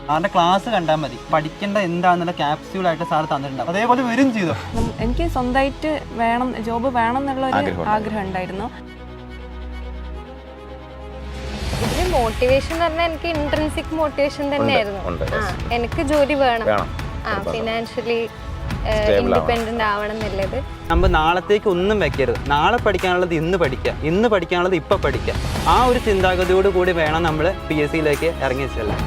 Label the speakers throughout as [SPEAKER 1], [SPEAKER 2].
[SPEAKER 1] സാറിൻ്റെ ക്ലാസ് കണ്ടാൽ മതി, പഠിക്കേണ്ട എന്താണെന്നുള്ള ക്യാപ്സ്യൂളായിട്ട് സാർ തന്നിട്ടുണ്ടാവും. അതേപോലെ വരും ചെയ്തു.
[SPEAKER 2] എനിക്ക് സ്വന്തമായിട്ട് വേണം, ജോബ് വേണം എന്നുള്ളൊരു ആഗ്രഹം ഉണ്ടായിരുന്നു.
[SPEAKER 3] ഇതിന് മോട്ടിവേഷൻ എന്ന് പറഞ്ഞാൽ എനിക്ക് ഇൻട്രൻസിക് മോട്ടിവേഷൻ തന്നെയായിരുന്നു. എനിക്ക് ജോലി വേണം, ഫിനാൻഷ്യലി ഇൻഡിപെൻഡന്റ് ആവണം എന്നുള്ളത്.
[SPEAKER 1] നമ്മൾ നാളത്തേക്ക് ഒന്നും വെക്കരുത്. നാളെ പഠിക്കാനുള്ളത് ഇന്ന് പഠിക്കുക, ഇന്ന് പഠിക്കാനുള്ളത് ഇപ്പം പഠിക്കുക. ആ ഒരു ചിന്താഗതിയോട് കൂടി വേണം നമ്മൾ PSC ഇറങ്ങി ചെല്ലാൻ.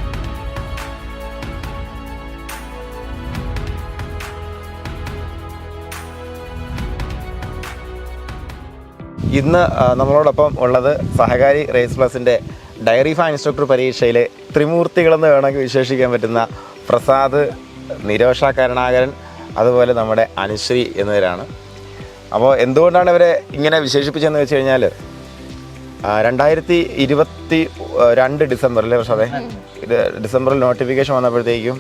[SPEAKER 4] ഇന്ന് നമ്മളോടൊപ്പം ഉള്ളത് സഹകാരി റേസ് പ്ലസിൻ്റെ ഡയറി ഫാം ഇൻസ്ട്രക്ടർ പരീക്ഷയിലെ ത്രിമൂർത്തികളെന്ന് വേണമെങ്കിൽ വിശേഷിക്കാൻ പറ്റുന്ന പ്രസാദ്, നിരോഷ കരുണാകരൻ, അതുപോലെ നമ്മുടെ അനുശ്രീ എന്നിവരാണ്. അപ്പോൾ എന്തുകൊണ്ടാണ് ഇവരെ ഇങ്ങനെ വിശേഷിപ്പിച്ചതെന്ന് വെച്ച് കഴിഞ്ഞാൽ 2022 ഡിസംബറിൽ പ്രസാദേ, ഡിസംബറിൽ നോട്ടിഫിക്കേഷൻ വന്നപ്പോഴത്തേക്കും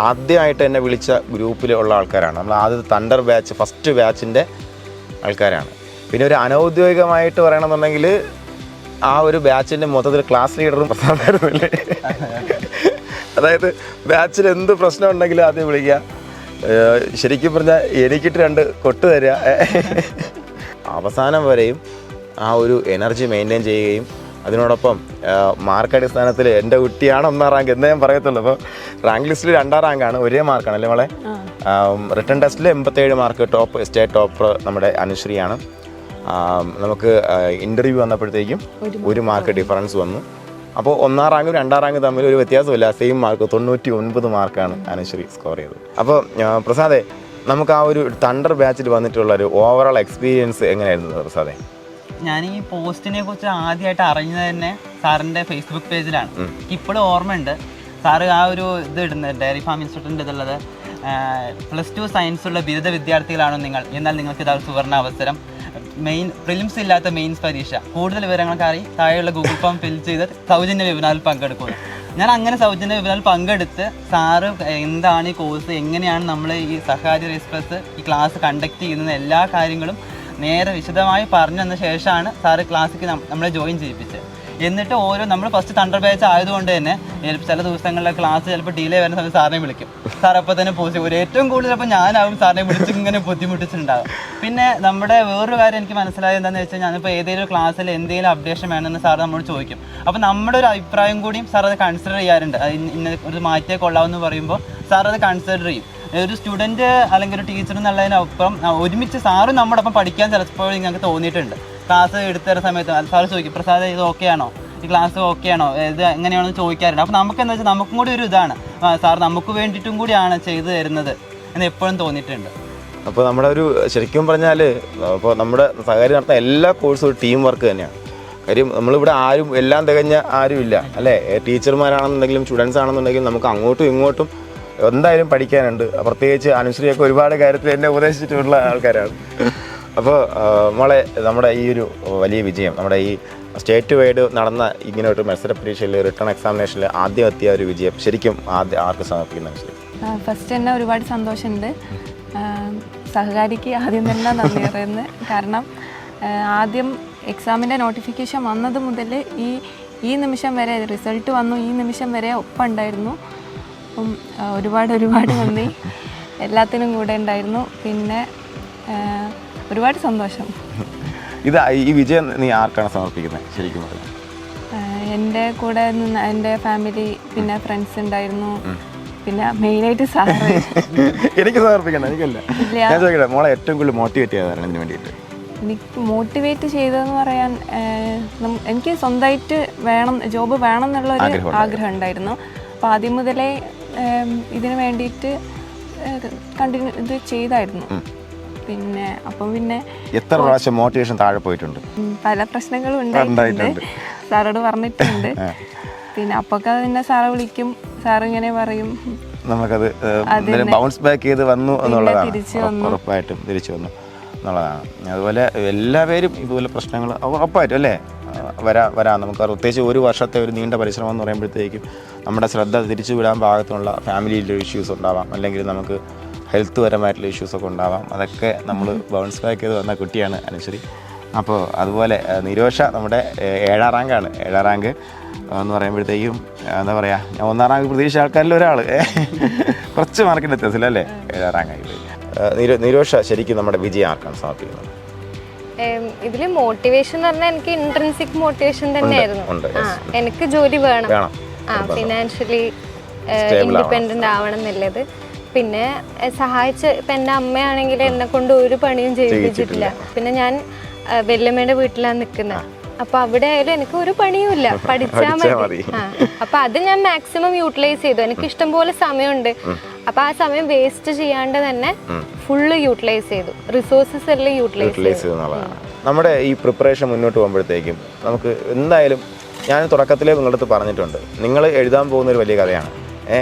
[SPEAKER 4] ആദ്യമായിട്ട് എന്നെ വിളിച്ച ഗ്രൂപ്പിലുള്ള ആൾക്കാരാണ്. നമ്മൾ ആദ്യത്തെ തണ്ടർ ബാച്ച്, ഫസ്റ്റ് ബാച്ചിൻ്റെ ആൾക്കാരാണ്. പിന്നെ ഒരു അനൗദ്യോഗികമായിട്ട് പറയണമെന്നുണ്ടെങ്കിൽ ആ ഒരു ബാച്ചിൻ്റെ മൊത്തത്തിൽ ക്ലാസ് ലീഡറും പ്രസാദായിരുന്നില്ലേ. അതായത് ബാച്ചിൽ എന്ത് പ്രശ്നം ഉണ്ടെങ്കിലും ആദ്യം വിളിക്കുക, ശരിക്കും പറഞ്ഞാൽ എനിക്കിട്ട് 2 കൊട്ട് തരിക. അവസാനം വരെയും ആ ഒരു എനർജി മെയിൻറ്റെയിൻ ചെയ്യുകയും അതിനോടൊപ്പം മാർക്ക് അടിസ്ഥാനത്തിൽ എൻ്റെ കുട്ടിയാണ് 1ാം റാങ്ക് എന്നേ ഞാൻ പറയത്തുള്ളൂ. അപ്പോൾ റാങ്ക് ലിസ്റ്റിൽ 2ാം റാങ്കാണ്, ഒരേ മാർക്കാണ് അല്ലേ മോളെ. റിട്ടൺ ടെസ്റ്റിൽ 87 മാർക്ക്, ടോപ്പ് സ്റ്റേറ്റ് ടോപ്പർ നമ്മുടെ അനുശ്രീയാണ്. നമുക്ക് ഇൻ്റർവ്യൂ വന്നപ്പോഴത്തേക്കും 1 മാർക്ക് ഡിഫറൻസ് വന്നു. അപ്പോൾ 1ാം റാങ്കും 2ാം റാങ്കും തമ്മിൽ ഒരു വ്യത്യാസമില്ല, സെയിം മാർക്ക് 99 മാർക്കാണ് അനുശ്രീ സ്കോർ ചെയ്തത്. അപ്പോൾ പ്രസാദേ, നമുക്ക് ആ ഒരു തണ്ടർ ബാച്ചിൽ വന്നിട്ടുള്ള ഒരു ഓവറോൾ എക്സ്പീരിയൻസ് എങ്ങനെയായിരുന്നു പ്രസാദേ?
[SPEAKER 1] ഞാൻ ഈ പോസ്റ്റിനെ കുറിച്ച് ആദ്യമായിട്ട് അറിഞ്ഞത് തന്നെ സാറിൻ്റെ ഫേസ്ബുക്ക് പേജിലാണ്. ഇപ്പോഴും ഓർമ്മയുണ്ട് സാറ് ആ ഒരു ഇത് ഇടുന്നത്, ഡയറി ഫാം ഇൻസ്റ്റിറ്റ്യൂട്ടിൻ്റെ ഇതുള്ളത്, +2 സയൻസുള്ള ബിരുദ വിദ്യാർത്ഥികളാണോ നിങ്ങൾ, എന്നാൽ നിങ്ങൾക്ക് ഇതാ സുവർണ്ണ അവസരം, പ്രിലിംസ് ഇല്ലാത്ത മെയിൻസ് പരീക്ഷ, കൂടുതൽ വിവരങ്ങൾക്കായി താഴെയുള്ള ഗൂഗിൾ ഫോം ഫിൽ ചെയ്ത് സൗജന്യ വെബിനാറിൽ പങ്കെടുക്കുക. ഞാൻ അങ്ങനെ സൗജന്യ വെബിനാറിൽ പങ്കെടുത്ത് സാറ് എന്താണ് ഈ കോഴ്സ്, എങ്ങനെയാണ് നമ്മൾ ഈ സഹകാരി റേസ് പ്ലസ് ഈ ക്ലാസ് കണ്ടക്ട് ചെയ്യുന്നത്, എല്ലാ കാര്യങ്ങളും നേരെ വിശദമായി പറഞ്ഞു തന്ന ശേഷമാണ് സാറ് ക്ലാസ്സിക്ക് നമ്മളെ ജോയിൻ ചെയ്യിപ്പിച്ചത്. എന്നിട്ട് നമ്മൾ ഫസ്റ്റ് തണ്ടർ ബാച്ച് ആയതുകൊണ്ട് തന്നെ ചില ദിവസങ്ങളിലെ ക്ലാസ് ചിലപ്പോൾ ഡിലേ വരുന്ന സമയത്ത് സാറിനെ വിളിക്കും. സാർ അപ്പോൾ തന്നെ പോസ്റ്റ് ഏറ്റവും കൂടുതൽ അപ്പോൾ ഞാനാവും സാറിനെ വിളിച്ച് ഇങ്ങനെ ബുദ്ധിമുട്ടിച്ചിട്ടുണ്ടാകും. പിന്നെ നമ്മുടെ വേറൊരു കാര്യം എനിക്ക് മനസ്സിലായത് എന്താണെന്ന് വെച്ചാൽ, ഞാനിപ്പോൾ ഏതെങ്കിലും ക്ലാസ്സിൽ എന്തെങ്കിലും അപ്ഡേഷൻ വേണമെന്ന് സാർ നമ്മോട് ചോദിക്കും. അപ്പോൾ നമ്മുടെ ഒരു അഭിപ്രായം കൂടിയും സാർ അത് കൺസിഡർ ചെയ്യാറുണ്ട്. ഇന്ന ഒരു മാറ്റിയേ കൊള്ളാമെന്ന് പറയുമ്പോൾ സാർ അത് കൺസിഡർ ചെയ്യും. ഒരു സ്റ്റുഡൻറ്റ് അല്ലെങ്കിൽ ഒരു ടീച്ചർ എന്നുള്ളതിനൊപ്പം ഒരുമിച്ച് സാറും നമ്മുടെ ഒപ്പം പഠിക്കാൻ ചിലപ്പോൾ ഞങ്ങൾക്ക് തോന്നിയിട്ടുണ്ട്. ക്ലാസ് എടുത്തു തരുന്ന സമയത്ത് സാർ ചോദിക്കും, പ്രസാദ് ഇത് ഓക്കെ ആണോ, ഈ ക്ലാസ് ഓക്കെ ആണോ, ഇത് എങ്ങനെയാണെന്ന് ചോദിക്കാറുണ്ട്. അപ്പോൾ നമുക്കെന്താ വെച്ചാൽ നമുക്കും കൂടി ഒരു ഇതാണ്, സാർ നമുക്ക് വേണ്ടിയിട്ടും കൂടിയാണ് ചെയ്തു തരുന്നത് എന്ന് എപ്പോഴും തോന്നിയിട്ടുണ്ട്.
[SPEAKER 4] അപ്പോൾ നമ്മുടെ ഒരു ശരിക്കും പറഞ്ഞാൽ അപ്പോൾ നമ്മുടെ സഹകാരി നടത്തുന്ന എല്ലാ കോഴ്സും ഒരു ടീം വർക്ക് തന്നെയാണ്. കാര്യം നമ്മളിവിടെ ആരും എല്ലാം തികഞ്ഞ ആരും ഇല്ല അല്ലേ. ടീച്ചർമാരാണെന്നുണ്ടെങ്കിലും സ്റ്റുഡൻസ് ആണെന്നുണ്ടെങ്കിലും നമുക്ക് അങ്ങോട്ടും ഇങ്ങോട്ടും എന്തായാലും പഠിക്കാനുണ്ട്. പ്രത്യേകിച്ച് അനുശ്രീയൊക്കെ ഒരുപാട് കാര്യത്തിൽ എന്നെ ഉപദേശിച്ചിട്ടുള്ള ആൾക്കാരാണ്. അപ്പോൾ നമ്മളെ നമ്മുടെ ഈ ഒരു വലിയ വിജയം, നമ്മുടെ ഈ സ്റ്റേറ്റ് വൈഡ് നടന്ന ഇങ്ങനെ ഒരു മത്സര പരീക്ഷയിൽ റിട്ടേൺ എക്സാമിനേഷനിൽ ആദ്യം എത്തിയ ഒരു വിജയം ശരിക്കും ആർക്ക് സമർപ്പിക്കുന്ന അനുശ്രീ?
[SPEAKER 2] ഫസ്റ്റ് തന്നെ ഒരുപാട് സന്തോഷമുണ്ട്. സഹകാരിക്ക് ആദ്യം തന്നെ നന്ദി പറയുന്നത്. കാരണം ആദ്യം എക്സാമിൻ്റെ നോട്ടിഫിക്കേഷൻ വന്നത് മുതൽ ഈ നിമിഷം വരെ, റിസൾട്ട് വന്നു ഈ നിമിഷം വരെ ഒപ്പം ഉണ്ടായിരുന്നു. അപ്പം ഒരുപാട് നന്ദി, എല്ലാത്തിനും കൂടെ ഉണ്ടായിരുന്നു. പിന്നെ ഒരുപാട് സന്തോഷം.
[SPEAKER 4] ഈ വിജയം നീ ആർക്കാണ് സമർപ്പിക്കുന്നത് ശരിക്കും പറഞ്ഞാൽ?
[SPEAKER 2] എൻ്റെ കൂടെ നിന്ന് എൻ്റെ ഫാമിലി, പിന്നെ ഫ്രണ്ട്സ് ഉണ്ടായിരുന്നു, പിന്നെ മെയിനായിട്ട് സാറ്.
[SPEAKER 4] എനിക്ക് സമർപ്പിക്കണം, എനിക്കല്ല. ഞാൻ ചോദിക്കട്ടെ, മോളെ ഏറ്റവും കൂടുതൽ മോട്ടിവേറ്റ് ചെയ്തതാണ് ഇതിന് വേണ്ടിയിട്ട്?
[SPEAKER 2] എനിക്ക് മോട്ടിവേറ്റ് ചെയ്തതെന്ന് പറയാൻ, എനിക്ക് സ്വന്തമായിട്ട് വേണം, ജോബ് വേണം എന്നുള്ളൊരു ആഗ്രഹം ഉണ്ടായിരുന്നു. അപ്പോൾ ആദ്യം മുതലേ ഇതിന് വേണ്ടിയിട്ട് കണ്ടിന്യൂ ഇത് ചെയ്തായിരുന്നു. പിന്നെ അപ്പം പിന്നെ
[SPEAKER 4] എത്ര പ്രാവശ്യം മോട്ടിവേഷൻ താഴെ പോയിട്ടുണ്ട്?
[SPEAKER 2] പല പ്രശ്നങ്ങളും ഉണ്ടായിട്ടുണ്ട്, സാറോട് പറഞ്ഞിട്ടുണ്ട്. പിന്നെ അപ്പൊക്കെ പിന്നെ സാറെ വിളിക്കും, സാറിങ്ങനെ പറയും,
[SPEAKER 4] നമുക്കത് ബൗൺസ് ബാക്ക് ചെയ്ത് വന്നു എന്നുള്ളതാണ്. ഉറപ്പായിട്ടും തിരിച്ചു വന്നു എന്നുള്ളതാണ്. അതുപോലെ എല്ലാവരും ഇതുപോലെ പ്രശ്നങ്ങൾ ഉറപ്പായിട്ടും അല്ലേ വരാം. നമുക്ക് പ്രത്യേകിച്ച് ഒരു വർഷത്തെ ഒരു നീണ്ട പരിശ്രമം എന്ന് പറയുമ്പോഴത്തേക്കും നമ്മുടെ ശ്രദ്ധ തിരിച്ചു വിടാൻ പാകത്തിനുള്ള ഫാമിലിയിലെ ഇഷ്യൂസ് ഉണ്ടാവാം, അല്ലെങ്കിൽ നമുക്ക് ഹെൽത്ത് പരമായിട്ടുള്ള ഇഷ്യൂസൊക്കെ ഉണ്ടാവാം. അതൊക്കെ നമ്മൾ ബൗൺസ് ബാക്ക് ചെയ്ത് വന്ന കുട്ടിയാണ് അനുശ്രീ. അപ്പോൾ അതുപോലെ നിരോഷ നമ്മുടെ 7ാം റാങ്കാണ്. 7ാം റാങ്ക് എന്ന് പറയുമ്പോഴത്തേക്കും എന്താ പറയുക, ഞാൻ 1ാം റാങ്ക് പ്രതീക്ഷിച്ച ആൾക്കാരിൽ ഒരാൾ, കുറച്ച് മാർക്കിൻ്റെ വ്യത്യാസമില്ല അല്ലേ 7ാം റാങ്കായി. നിരോഷ ശരിക്കും നമ്മുടെ വിജയം ആർക്കാണ് സമർപ്പിക്കുന്നത്?
[SPEAKER 3] ഇതിൽ മോട്ടിവേഷൻ എന്ന് പറഞ്ഞാൽ എനിക്ക് ഇൻട്രൻസിക് മോട്ടിവേഷൻ തന്നെയായിരുന്നു. എനിക്ക് ജോലി വേണം, ഫിനാൻഷ്യലി ഇൻഡിപെൻഡന്റ് ആവണം എന്നുള്ളത്. പിന്നെ സഹായിച്ച ഇപ്പം എൻ്റെ അമ്മയാണെങ്കിൽ എന്നെ കൊണ്ട് ഒരു പണിയും ചെയ്യിപ്പിച്ചിട്ടില്ല. പിന്നെ ഞാൻ വല്യമ്മയുടെ വീട്ടിലാണ് നിൽക്കുന്നത്. അപ്പൊ അവിടെ ആയാലും എനിക്ക് ഒരു പണിയും ഇല്ല, പഠിച്ചാൽ മതി. അപ്പൊ അത് ഞാൻ മാക്സിമം യൂട്ടിലൈസ് ചെയ്തു. എനിക്ക് ഇഷ്ടം പോലെ സമയമുണ്ട്. അപ്പൊ ആ സമയം വേസ്റ്റ് ചെയ്യാണ്ട് തന്നെ ഫുള്ള് യൂട്ടിലൈസ് ചെയ്തു, റിസോഴ്സസ് എല്ലാം യൂട്ടിലൈസ് ചെയ്തു.
[SPEAKER 4] നമ്മുടെ ഈ പ്രിപ്പറേഷൻ മുന്നോട്ട് പോകുമ്പോഴത്തേക്കും നമുക്ക് എന്തായാലും, ഞാൻ തുടക്കത്തിലേ നിങ്ങളടുത്ത് പറഞ്ഞിട്ടുണ്ട്, നിങ്ങൾ എഴുതാൻ പോകുന്ന ഒരു വലിയ കഥയാണ്.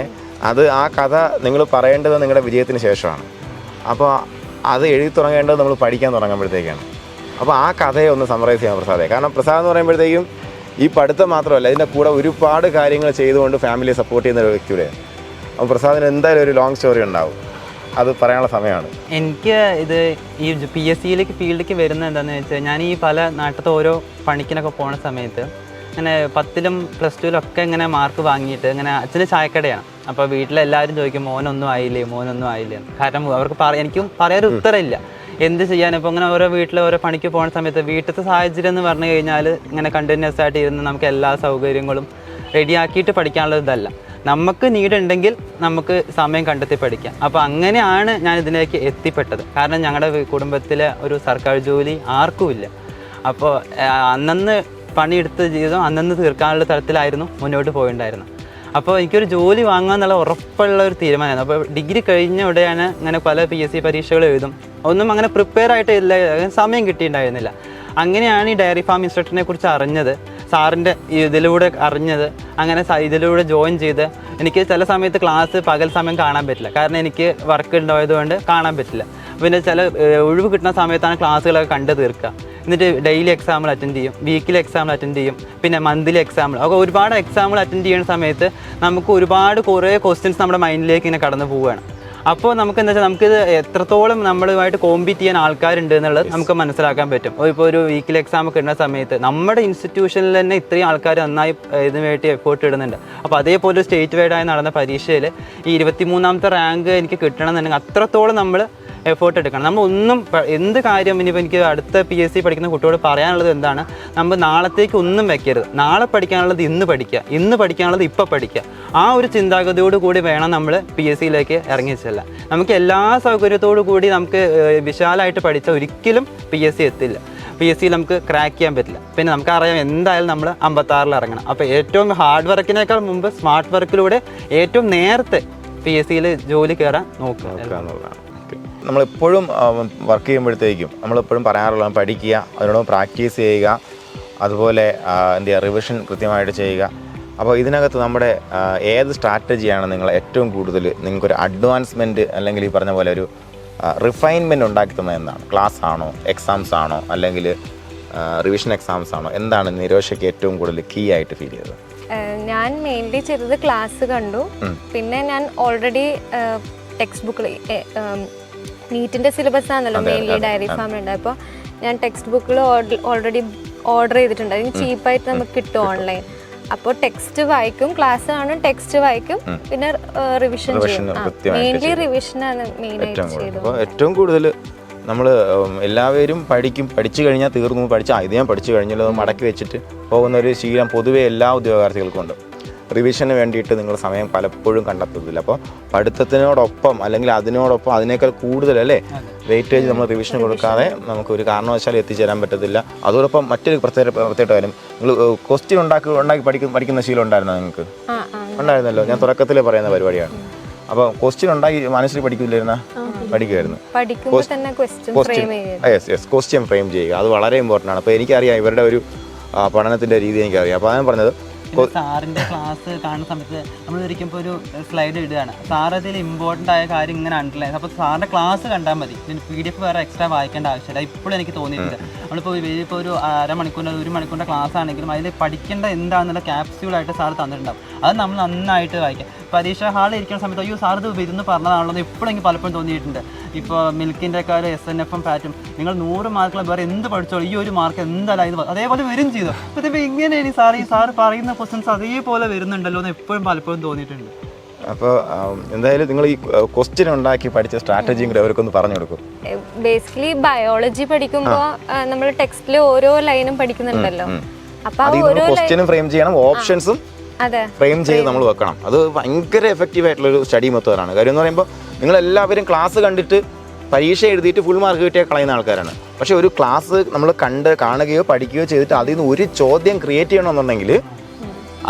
[SPEAKER 4] അത് ആ കഥ നിങ്ങൾ പറയേണ്ടത് നിങ്ങളുടെ വിജയത്തിന് ശേഷമാണ്. അപ്പോൾ അത് എഴുതി തുടങ്ങേണ്ടത് നമ്മൾ പഠിക്കാൻ തുടങ്ങുമ്പോഴത്തേക്കാണ്. അപ്പോൾ ആ കഥയെ ഒന്ന് സമറൈസ് ചെയ്യാൻ പ്രസാദേ. കാരണം പ്രസാദ് എന്ന് പറയുമ്പോഴത്തേക്കും ഈ പഠിത്തം മാത്രമല്ല, ഇതിൻ്റെ കൂടെ ഒരുപാട് കാര്യങ്ങൾ ചെയ്തുകൊണ്ട് ഫാമിലിയെ സപ്പോർട്ട് ചെയ്യുന്ന ഒരു വ്യക്തിയുടെയാണ്. അപ്പോൾ പ്രസാദിന് എന്തായാലും ഒരു ലോങ് സ്റ്റോറി ഉണ്ടാവും, അത് പറയാനുള്ള സമയമാണ്.
[SPEAKER 1] എനിക്ക് ഇത് ഈ PSC ഫീൽഡിലേക്ക് വരുന്നത് എന്താണെന്ന് വെച്ചാൽ, ഞാൻ ഈ പല നാട്ടിലത്തെ ഓരോ പണിക്കിനൊക്കെ പോണ സമയത്ത് ഇങ്ങനെ 10ലും +2 ഒക്കെ ഇങ്ങനെ മാർക്ക് വാങ്ങിയിട്ട് ഇങ്ങനെ അച്ഛന് ചായക്കടയാണ്. അപ്പോൾ വീട്ടിലെല്ലാവരും ചോദിക്കും മോനൊന്നും ആയില്ലേ. കാരണം അവർക്ക് എനിക്കും പറയാനൊരു ഉത്തരമില്ല, എന്ത് ചെയ്യാൻ. ഇപ്പോൾ ഇങ്ങനെ ഓരോ വീട്ടിൽ ഓരോ പണിക്ക് പോകുന്ന സമയത്ത് വീട്ടിലത്തെ സാഹചര്യം എന്ന് പറഞ്ഞു കഴിഞ്ഞാൽ ഇങ്ങനെ കണ്ടിന്യൂസ് ആയിട്ട് ഇരുന്ന് നമുക്ക് എല്ലാ സൗകര്യങ്ങളും റെഡിയാക്കിയിട്ട് പഠിക്കാനുള്ള ഇതല്ല. നമുക്ക് നീടുണ്ടെങ്കിൽ നമുക്ക് സമയം കണ്ടെത്തി പഠിക്കാം. അപ്പോൾ അങ്ങനെയാണ് ഞാൻ ഇതിലേക്ക് എത്തിപ്പെട്ടത്. കാരണം ഞങ്ങളുടെ കുടുംബത്തിലെ ഒരു സർക്കാർ ജോലി ആർക്കും ഇല്ല. അപ്പോൾ അന്നന്ന് പണിയെടുത്ത ജീവിതം അന്നന്ന് തീർക്കാനുള്ള തരത്തിലായിരുന്നു മുന്നോട്ട് പോയിട്ടുണ്ടായിരുന്നത്. അപ്പോൾ എനിക്കൊരു ജോലി വാങ്ങാമെന്നുള്ള ഉറപ്പുള്ള ഒരു തീരുമാനമായിരുന്നു. അപ്പോൾ ഡിഗ്രി കഴിഞ്ഞ ഉടനെയാണ് ഇങ്ങനെ പല PSC പരീക്ഷകൾ എഴുതും, ഒന്നും അങ്ങനെ പ്രിപ്പയർ ആയിട്ട് ഇല്ല, സമയം കിട്ടിയിട്ടുണ്ടായിരുന്നില്ല. അങ്ങനെയാണ് ഈ ഡയറി ഫാം ഇൻസ്ട്രക്ടറിനെ കുറിച്ച് അറിഞ്ഞത്, സാറിൻ്റെ ഇതിലൂടെ അറിഞ്ഞത്. അങ്ങനെ ഇതിലൂടെ ജോയിൻ ചെയ്ത് എനിക്ക് ചില സമയത്ത് ക്ലാസ് പകൽ സമയം കാണാൻ പറ്റില്ല, കാരണം എനിക്ക് വർക്ക് ഉണ്ടായതുകൊണ്ട് കാണാൻ പറ്റില്ല. പിന്നെ ചില ഒഴിവ് കിട്ടുന്ന സമയത്താണ് ക്ലാസ്സുകളൊക്കെ കണ്ട് തീർക്കുക. എന്നിട്ട് ഡെയിലി എക്സാമ്പിൾ അറ്റൻഡ് ചെയ്യും, വീക്കിലി എക്സാമ്പിൾ അറ്റൻഡ് ചെയ്യും, പിന്നെ മന്ത്ലി എക്സാമ്പിൾ ഒക്കെ ഒരുപാട് എക്സാമ്പിൾ അറ്റൻഡ് ചെയ്യുന്ന സമയത്ത് നമുക്ക് കുറേ ക്വസ്റ്റ്യൻസ് നമ്മുടെ മൈൻഡിലേക്ക് ഇങ്ങനെ കടന്നു പോവുകയാണ്. അപ്പോൾ നമുക്ക് എന്താ വെച്ചാൽ നമുക്കിത് എത്രത്തോളം നമ്മളുമായിട്ട് കോമ്പീറ്റ് ചെയ്യാൻ ആൾക്കാരുണ്ട് എന്നുള്ളത് നമുക്ക് മനസ്സിലാക്കാൻ പറ്റും. ഇപ്പോൾ ഒരു വീക്കിലി എക്സാം ഒക്കെ ഇടുന്ന സമയത്ത് നമ്മുടെ ഇൻസ്റ്റിറ്റ്യൂഷനിൽ തന്നെ ഇത്രയും ആൾക്കാർ നന്നായി ഇതിന് വേണ്ടി എഫേർട്ട് ഇടുന്നുണ്ട്. അപ്പോൾ അതേപോലെ സ്റ്റേറ്റ് വൈഡായി നടന്ന പരീക്ഷയിൽ ഈ 23ാമത്തെ റാങ്ക് എനിക്ക് കിട്ടണമെന്നുണ്ടെങ്കിൽ അത്രത്തോളം നമ്മൾ എഫേർട്ട് എടുക്കണം. നമ്മൾ ഒന്നും എന്ത് കാര്യം ഇനിയിപ്പോൾ എനിക്ക് അടുത്ത PSC പഠിക്കുന്ന കുട്ടിയോട് പറയാനുള്ളത് എന്താണ്, നമ്മൾ നാളത്തേക്ക് ഒന്നും വെക്കരുത്. നാളെ പഠിക്കാനുള്ളത് ഇന്ന് പഠിക്കുക, ഇന്ന് പഠിക്കാനുള്ളത് ഇപ്പോൾ പഠിക്കുക. ആ ഒരു ചിന്താഗതിയോട് കൂടി വേണം നമ്മൾ PSCയിലേക്ക് ഇറങ്ങിച്ചെല്ലാം. നമുക്ക് എല്ലാ സൗകര്യത്തോടു കൂടി നമുക്ക് വിശാലമായിട്ട് പഠിച്ചാൽ ഒരിക്കലും PSC എത്തില്ല, PSCയിൽ നമുക്ക് ക്രാക്ക് ചെയ്യാൻ പറ്റില്ല. പിന്നെ നമുക്കറിയാം എന്തായാലും നമ്മൾ 56ൽ ഇറങ്ങണം. അപ്പോൾ ഏറ്റവും ഹാർഡ് വർക്കിനേക്കാൾ മുമ്പ് സ്മാർട്ട് വർക്കിലൂടെ ഏറ്റവും നേരത്തെ PSCയിൽ ജോലി കയറാൻ നോക്കുക.
[SPEAKER 4] നമ്മളെപ്പോഴും വർക്ക് ചെയ്യുമ്പോഴത്തേക്കും നമ്മളെപ്പോഴും പറയാറുള്ള പഠിക്കുക, അതിനോടൊപ്പം പ്രാക്ടീസ് ചെയ്യുക, അതുപോലെ എന്ത് ചെയ്യുക, റിവിഷൻ കൃത്യമായിട്ട് ചെയ്യുക. അപ്പോൾ ഇതിനകത്ത് നമ്മുടെ ഏത് സ്ട്രാറ്റജിയാണ് നിങ്ങൾ ഏറ്റവും കൂടുതൽ നിങ്ങൾക്കൊരു അഡ്വാൻസ്മെൻറ്റ് അല്ലെങ്കിൽ ഈ പറഞ്ഞ പോലെ ഒരു റിഫൈൻമെൻറ്റ് ഉണ്ടാക്കി തന്നത് എന്താണ്? ക്ലാസ് ആണോ, എക്സാംസ് ആണോ, അല്ലെങ്കിൽ റിവിഷൻ എക്സാംസ് ആണോ? എന്താണ് നിരോഷയ്ക്ക് ഏറ്റവും കൂടുതൽ കീ ആയിട്ട് ഫീൽ ചെയ്തത്?
[SPEAKER 3] ഞാൻ മെയിൻലി ചെയ്തത് ക്ലാസ് കണ്ടു. പിന്നെ ഞാൻ ഓൾറെഡി ടെക്സ്റ്റ് ബുക്കിൽ നീറ്റിൻ്റെ സിലബസ് ആണല്ലോ മെയിൻലി ഡയറി ഫാമിലുണ്ട്. അപ്പോൾ ഞാൻ ടെക്സ്റ്റ് ബുക്കിൽ ഓൾറെഡി ഓർഡർ ചെയ്തിട്ടുണ്ട്. അതിന് ചീപ്പായിട്ട് നമുക്ക് കിട്ടും ഓൺലൈൻ. അപ്പോൾ ടെക്സ്റ്റ് വായിക്കും, ക്ലാസ് കാണും, ടെക്സ്റ്റ് വായിക്കും, പിന്നെ റിവിഷൻ ചെയ്യും. മെയിൻലി റിവിഷനാണ് മെയിനായിട്ട് ചെയ്തത്.
[SPEAKER 4] അപ്പോൾ ഏറ്റവും കൂടുതൽ നമ്മൾ എല്ലാവരും പഠിച്ചു കഴിഞ്ഞാൽ തീർന്നു, ഇത് ഞാൻ പഠിച്ചു കഴിഞ്ഞല്ലോ മടക്കി വെച്ചിട്ട് പോകുന്ന ഒരു ശീലം പൊതുവെ എല്ലാ ഉദ്യോഗാർത്ഥികൾക്കും ഉണ്ട്. റിവിഷന് വേണ്ടിയിട്ട് നിങ്ങൾ സമയം പലപ്പോഴും കണ്ടെത്തുന്നില്ല. അപ്പോൾ പഠിത്തത്തിനോടൊപ്പം അല്ലെങ്കിൽ അതിനോടൊപ്പം അതിനേക്കാൾ കൂടുതൽ അല്ലേ വെയിറ്റേജ് നമ്മൾ റിവിഷന് കൊടുക്കാതെ നമുക്ക് ഒരു കാരണവശാലും എത്തിച്ചേരാൻ പറ്റത്തില്ല. അതോടൊപ്പം മറ്റൊരു പ്രത്യേക കാര്യം, നിങ്ങൾ ക്വസ്റ്റ്യൻ ഉണ്ടാക്കി പഠിക്കുന്ന ശീലം ഉണ്ടായിരുന്നോ നിങ്ങൾക്ക്? ഉണ്ടായിരുന്നല്ലോ. ഞാൻ തുടക്കത്തിലേ പറയുന്ന പരിപാടിയാണ്. അപ്പോൾ ക്വസ്റ്റ്യൻ ഉണ്ടാക്കി മനസ്സിൽ പഠിക്കില്ലായിരുന്ന പഠിക്കുമായിരുന്നു. ക്വസ്റ്റ്യൻ ഫ്രെയിം ചെയ്യുക, അത് വളരെ ഇമ്പോർട്ടൻ്റ് ആണ്. അപ്പോൾ എനിക്കറിയാം ഇവരുടെ ഒരു പഠനത്തിൻ്റെ രീതി എനിക്കറിയാം. അപ്പോൾ ഞാൻ പറഞ്ഞത്
[SPEAKER 1] സാറിൻ്റെ ക്ലാസ് കാണുന്ന സമയത്ത് നമ്മൾ ഒരിക്കുമ്പോൾ ഒരു സ്ലൈഡ് ഇടുകയാണ്, സാർ അതിൽ ഇമ്പോർട്ടൻ്റ് ആയ കാര്യം ഇങ്ങനെ അണ്ടർലൈൻ. അപ്പോൾ സാറിൻ്റെ ക്ലാസ് കണ്ടാൽ മതി, പിന്നെ PDF വേറെ എക്സ്ട്രാ വായിക്കേണ്ട ആവശ്യമില്ല. ഇപ്പോഴും എനിക്ക് തോന്നിയിട്ടുണ്ട്. നമ്മളിപ്പോൾ ഒരു 1 മണിക്കൂറിൻ്റെ ക്ലാസ് ആണെങ്കിലും അതിൽ പഠിക്കേണ്ട എന്താണെന്നുള്ള ക്യാപ്സ്യൂളായിട്ട് സാർ തന്നിട്ടുണ്ടാവും. അത് നമ്മൾ നന്നായിട്ട് വായിക്കാം. പരീക്ഷ ഹാളിൽ ഇരിക്കുന്ന സമയത്ത് അയ്യോ സാർ ഇത് ഇതെന്ന് പറഞ്ഞതാണല്ലോ എപ്പോഴും എനിക്ക് പലപ്പോഴും തോന്നിയിട്ടുണ്ട്. ഇപ്പോൾ മിൽക്കിൻ്റെ ഒക്കെ ഒരു SNFM പാറ്റും നിങ്ങൾ 100 മാർക്കുള്ള വേറെ എന്ത് പഠിച്ചോളൂ ഈ ഒരു മാർക്ക് എന്തായാലും ഇത് അതേപോലെ വരും ചെയ്തു. അപ്പോൾ ഇതിപ്പോൾ ഇങ്ങനെയാണ് ഈ സാർ പറയുന്ന ക്വസ്റ്റ്യൻസ് അതേപോലെ വരുന്നുണ്ടല്ലോ എന്ന് എപ്പോഴും പലപ്പോഴും തോന്നിയിട്ടുണ്ട്.
[SPEAKER 4] അപ്പോൾ എന്തായാലും നിങ്ങൾ ഈ ക്വസ്റ്റ്യൻ ഉണ്ടാക്കി പഠിച്ച സ്ട്രാറ്റജിയും കൂടെ അവർക്കൊന്ന് പറഞ്ഞു കൊടുക്കും.
[SPEAKER 3] ബേസിക്കലി ബയോളജി പഠിക്കുമ്പോൾ നമ്മൾ ടെക്സ്റ്റിൽ ഓരോ ലൈനും പഠിക്കുന്നുണ്ടല്ലോ. അപ്പൊ ഓരോ
[SPEAKER 4] ക്വസ്റ്റ്യനും ഫ്രെയിം ചെയ്യണം, ഓപ്ഷൻസും ഫ്രെയിം ചെയ്ത് നമ്മൾ വെക്കണം. അത് ഭയങ്കര എഫക്റ്റീവ് ആയിട്ടുള്ളൊരു സ്റ്റഡി മെത്തേഡാണ്. കാര്യം എന്ന് പറയുമ്പോൾ നിങ്ങളെല്ലാവരും ക്ലാസ് കണ്ടിട്ട് പരീക്ഷ എഴുതിയിട്ട് ഫുൾ മാർക്ക് കിട്ടിയാൽ കളയുന്ന ആൾക്കാരാണ്. പക്ഷേ ഒരു ക്ലാസ് നമ്മൾ കാണുകയോ പഠിക്കുകയോ ചെയ്തിട്ട് അതിൽ നിന്ന് ഒരു ചോദ്യം ക്രിയേറ്റ് ചെയ്യണമെന്നുണ്ടെങ്കിൽ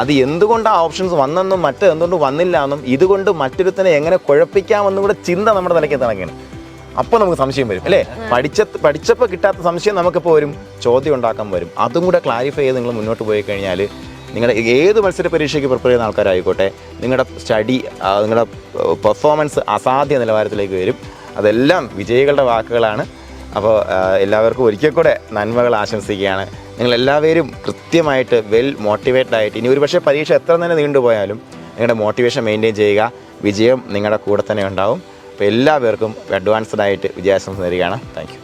[SPEAKER 4] അത് എന്തുകൊണ്ട് ആ ഓപ്ഷൻസ് വന്നെന്നും എന്തുകൊണ്ട് വന്നില്ല എന്നും ഇതുകൊണ്ട് മറ്റൊരുത്തനെ എങ്ങനെ കുഴപ്പിക്കാമെന്നും കൂടെ ചിന്ത നമ്മുടെ തലയ്ക്ക് തിളങ്ങണം. അപ്പോൾ നമുക്ക് സംശയം വരും അല്ലേ? പഠിച്ചപ്പോൾ കിട്ടാത്ത സംശയം നമുക്കിപ്പോൾ വരും, ചോദ്യം ഉണ്ടാക്കാൻ വരും. അതും കൂടെ ക്ലാരിഫൈ ചെയ്ത് നിങ്ങൾ മുന്നോട്ട് പോയി കഴിഞ്ഞാൽ നിങ്ങളുടെ ഏത് മത്സര പരീക്ഷയ്ക്ക് പ്രിപ്പയർ ചെയ്യുന്ന ആൾക്കാരായിക്കോട്ടെ നിങ്ങളുടെ സ്റ്റഡി നിങ്ങളുടെ പെർഫോമൻസ് അസാധ്യ നിലവാരത്തിലേക്ക് വരും. അതെല്ലാം വിജയികളുടെ വാക്കുകളാണ്. അപ്പോൾ എല്ലാവർക്കും ഒരിക്കൽ കൂടെ നന്മകൾ ആശംസിക്കുകയാണ്. നിങ്ങളെല്ലാവരും കൃത്യമായിട്ട് വെൽ മോട്ടിവേറ്റഡ് ആയിട്ട് ഇനി ഒരുപക്ഷെ പരീക്ഷ എത്ര തന്നെ നീണ്ടുപോയാലും നിങ്ങളുടെ മോട്ടിവേഷൻ മെയിൻറ്റെയിൻ ചെയ്യുക. വിജയം നിങ്ങളുടെ കൂടെ തന്നെ ഉണ്ടാവും. അപ്പോൾ എല്ലാവർക്കും അഡ്വാൻസ്ഡ് ആയിട്ട് വിജയാശംസ നേരുകയാണ്. Thank you.